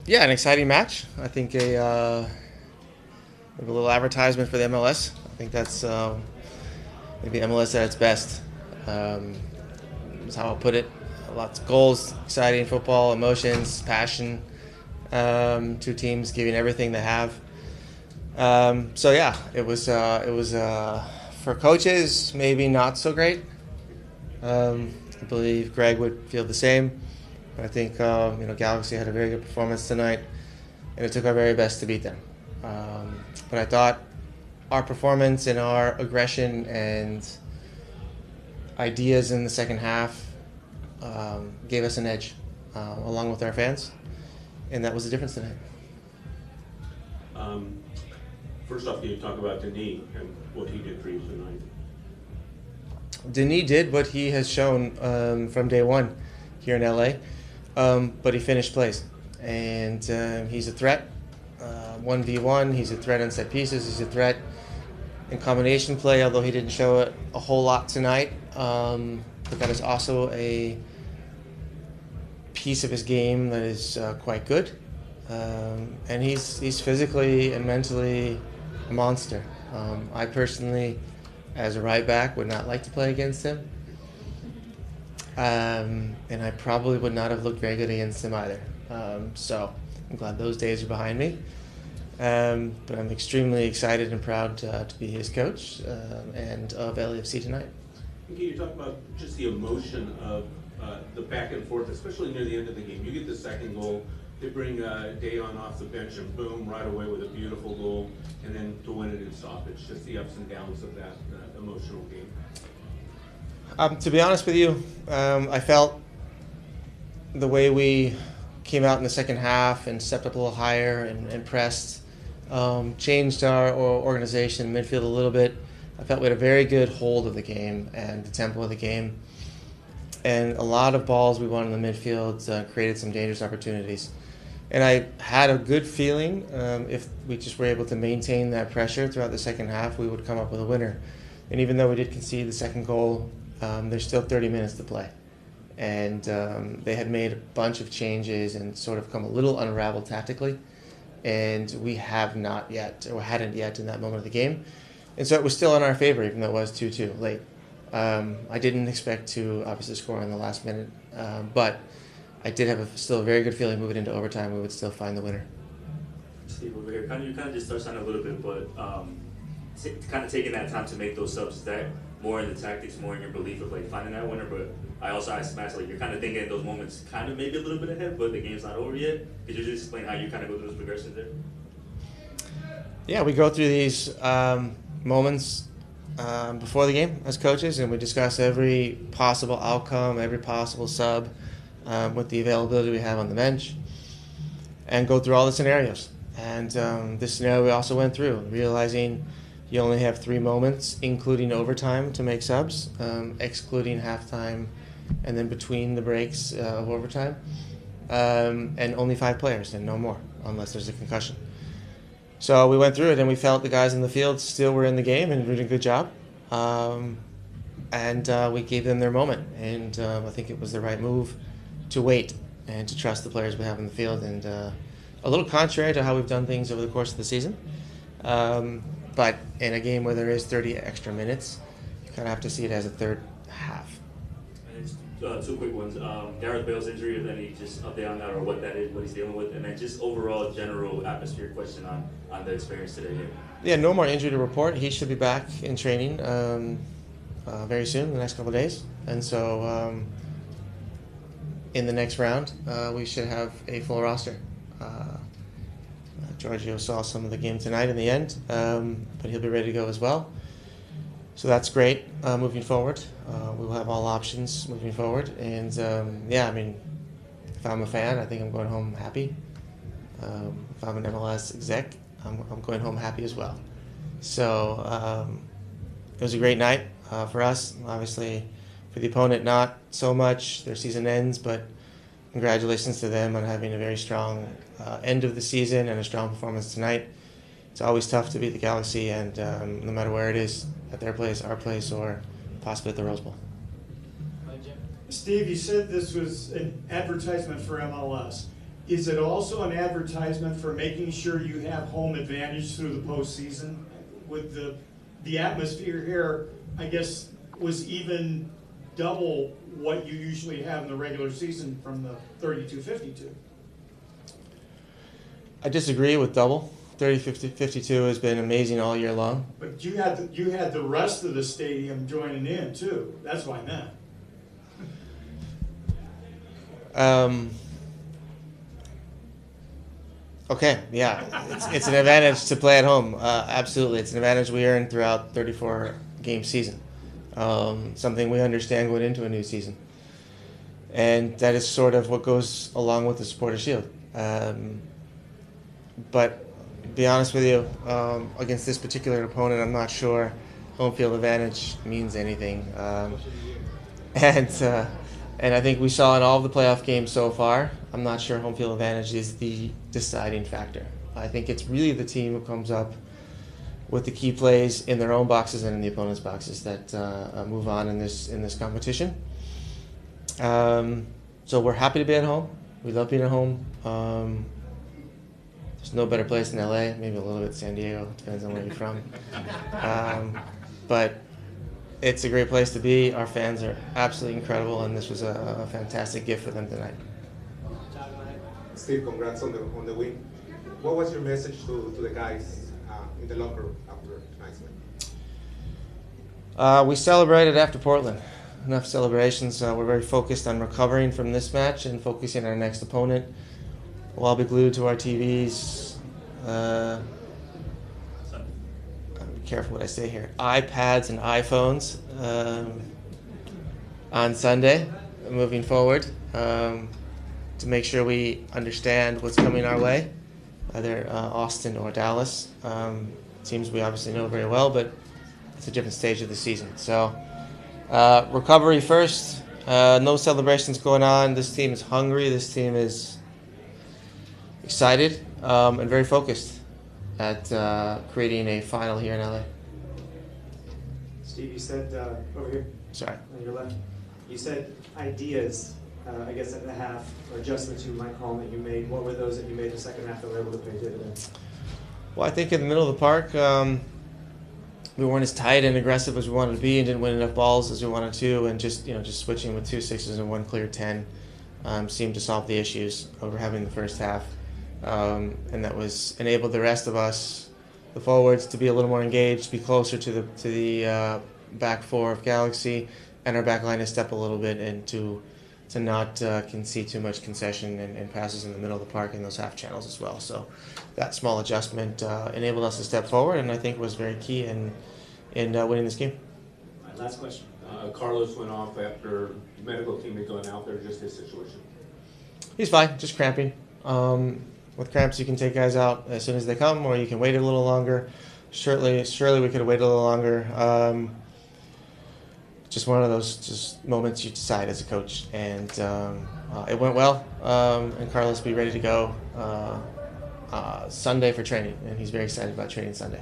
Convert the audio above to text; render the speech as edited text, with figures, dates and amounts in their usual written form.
Yeah, an exciting match. I think a little advertisement for the MLS. I think that's maybe MLS at its best. Um, is how I'll put it. Lots of goals, exciting football, emotions, passion. Two teams giving everything they have. So yeah, it was for coaches maybe not so great. I believe Greg would feel the same. I think Galaxy had a very good performance tonight, and it took our very best to beat them. But I thought our performance and our aggression and ideas in the second half gave us an edge, along with our fans, and that was the difference tonight. First off, can you talk about Denis and what he did for you tonight? Denis did what he has shown from day one here in LA, but he finished plays, and he's a threat. 1v1, he's a threat on set pieces, he's a threat in combination play, although he didn't show it a whole lot tonight. But that is also a piece of his game that is quite good. And he's physically and mentally a monster. I personally, as a right back, would not like to play against him. And I probably would not have looked very good against him either. So I'm glad those days are behind me. But I'm extremely excited and proud to be his coach and of LAFC tonight. Can you talk about just the emotion of the back and forth, especially near the end of the game? You get the second goal, they bring Dayon off the bench, and boom, right away with a beautiful goal, and then to win it in stoppage. Just the ups and downs of that emotional game. To be honest with you, I felt the way we came out in the second half and stepped up a little higher and pressed, changed our organization midfield a little bit. I felt we had a very good hold of the game and the tempo of the game. And a lot of balls we won in the midfield created some dangerous opportunities. And I had a good feeling if we just were able to maintain that pressure throughout the second half, we would come up with a winner. And even though we did concede the second goal, there's still 30 minutes to play. And they had made a bunch of changes and sort of come a little unraveled tactically. And we have not yet, or hadn't yet in that moment of the game. And so it was still in our favor, even though it was 2-2 late. I didn't expect to obviously score in the last minute, but I did have still a very good feeling moving into overtime we would still find the winner. Steve, over here, you kind of just touched on it a little bit, but kind of taking that time to make those subs, is that more in the tactics, more in your belief of like finding that winner? But I also asked Matt, like, you're kind of thinking in those moments kind of maybe a little bit ahead, but the game's not over yet. Could you just explain how you kind of go through those progressions there? Yeah, we go through these moments before the game as coaches, and we discuss every possible outcome, every possible sub, with the availability we have on the bench, and go through all the scenarios. And this scenario we also went through, realizing you only have 3 moments, including overtime, to make subs, excluding halftime, and then between the breaks of overtime, and only 5 players and no more, unless there's a concussion. So we went through it, and we felt the guys in the field still were in the game and did a good job. And we gave them their moment. And I think it was the right move to wait and to trust the players we have in the field. And a little contrary to how we've done things over the course of the season. But in a game where there is 30 extra minutes, you kind of have to see it as a third half. And 2 quick ones. Gareth Bale's injury, if any, just update on that or what that is, what he's dealing with, and then just overall general atmosphere question on the experience today here. Yeah, no more injury to report. He should be back in training very soon, the next couple of days. And so in the next round, we should have a full roster. Giorgio saw some of the game tonight in the end, but he'll be ready to go as well. So that's great moving forward. We will have all options moving forward. And yeah, I mean, if I'm a fan, I think I'm going home happy. If I'm an MLS exec, I'm going home happy as well. So it was a great night for us. Obviously, for the opponent, not so much. Their season ends, but congratulations to them on having a very strong end of the season and a strong performance tonight. It's always tough to beat the Galaxy, and no matter where it is, at their place, our place, or possibly at the Rose Bowl. Steve, you said this was an advertisement for MLS. Is it also an advertisement for making sure you have home advantage through the postseason? With the atmosphere here, I guess, was even double what you usually have in the regular season from the 32-52. I disagree with double. 30-52 has been amazing all year long. But you had the rest of the stadium joining in too. That's what I meant. Okay, yeah, it's an advantage to play at home. Absolutely, it's an advantage we earned throughout 34-game season. Something we understand going into a new season, and that is sort of what goes along with the Supporter Shield. But to be honest with you, against this particular opponent, I'm not sure home field advantage means anything. And I think we saw in all of the playoff games so far, I'm not sure home field advantage is the deciding factor. I think it's really the team who comes up with the key plays in their own boxes and in the opponent's boxes that move on in this competition. So we're happy to be at home. We love being at home. There's no better place than LA, maybe a little bit San Diego, depends on where you're from. But it's a great place to be. Our fans are absolutely incredible, and this was a fantastic gift for them tonight. Steve, congrats on the win. What was your message to the guys in the locker room after tonight's win? We celebrated after Portland. Enough celebrations. We're very focused on recovering from this match and focusing on our next opponent. We'll all be glued to our TVs. Be careful what I say here. iPads and iPhones on Sunday, moving forward, to make sure we understand what's coming our way, either Austin or Dallas. Teams we obviously know very well, but it's a different stage of the season. So recovery first. No celebrations going on. This team is hungry. This team is excited and very focused at creating a final here in LA. Steve, you said over here. Sorry. On your left. You said ideas, I guess at the half, or adjustments you might call that you made. What were those that you made in the second half that were able to pay dividends? Well, I think in the middle of the park, we weren't as tight and aggressive as we wanted to be, and didn't win enough balls as we wanted to, and just switching with 2 6s and 1 clear 10 seemed to solve the issues over having the first half. And that was enabled the rest of us, the forwards, to be a little more engaged, be closer to the back four of Galaxy, and our back line to step a little bit and to not concede too much concession and passes in the middle of the park in those half channels as well. So that small adjustment enabled us to step forward, and I think was very key in winning this game. All right, last question. Carlos went off after the medical team had gone out there. Just his situation. He's fine, just cramping. With cramps, you can take guys out as soon as they come, or you can wait a little longer. Surely we could have waited a little longer. Just one of those just moments you decide as a coach, and it went well. And Carlos will be ready to go Sunday for training, and he's very excited about training Sunday.